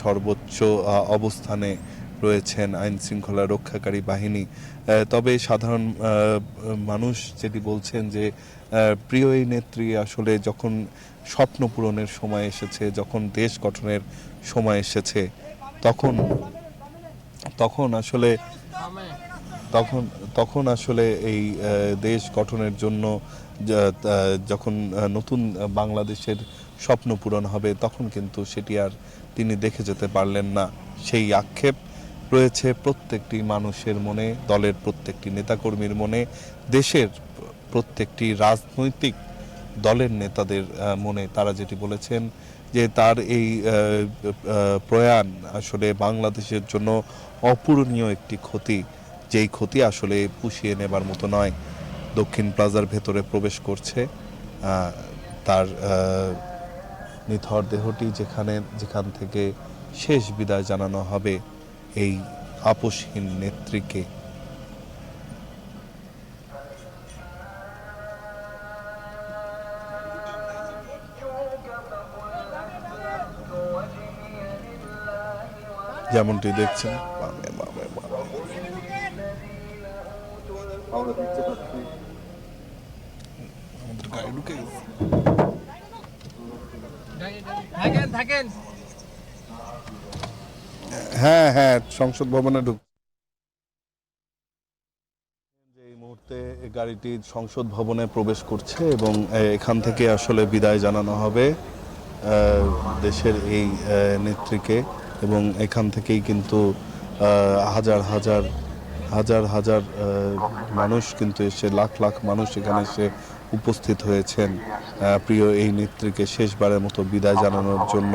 সর্বোচ্চ অবস্থানে রয়েছেন আইন শৃঙ্খলা রক্ষাকারী বাহিনী। তবে সাধারণ মানুষ যেটি বলছেন যে প্রিয় এই নেত্রী আসলে যখন স্বপ্ন পূরণের সময় এসেছে, যখন দেশ গঠনের সময় এসেছে, তখন তখন আসলে তখন তখন আসলে এই দেশ গঠনের জন্য যখন নতুন বাংলাদেশের স্বপ্ন পূরণ হবে, তখন কিন্তু সেটি আর তিনি দেখে যেতে পারলেন না। সেই আক্ষেপ রয়েছে প্রত্যেকটি মানুষের মনে, দলের প্রত্যেকটি নেতাকর্মীর মনে, দেশের প্রত্যেকটি রাজনৈতিক দলের নেতাদের মনে। তারা যেটি বলেছেন যে তার এই প্রয়াণ আসলে বাংলাদেশের জন্য অপূরণীয় একটি ক্ষতি, যেই ক্ষতি আসলে পুষিয়ে নেবার মতো নয়। দক্ষিণ প্লাজার ভেতরে প্রবেশ করছে তার নিথর দেহটি, যেখান থেকে শেষ বিদায় জানানো হবে এই আপসহীন নেত্রীকে। যেমনটি দেখছেন আমাদের গাড়ি ঢুকে গেছে। হ্যাঁ হ্যাঁ, সংসদ ভবনে এই মুহূর্তে গাড়িটি সংসদ ভবনে প্রবেশ করছে এবং এখান থেকে আসলে বিদায় জানানো হবে দেশের এই নেত্রীকে। এবং এখান থেকেই কিন্তু হাজার হাজার হাজার হাজার মানুষ কিন্তু এসে, লাখ লাখ মানুষ এখানে এসে উপস্থিত হয়েছেন প্রিয় এই নেত্রীকে শেষবারের মতো বিদায় জানানোর জন্য।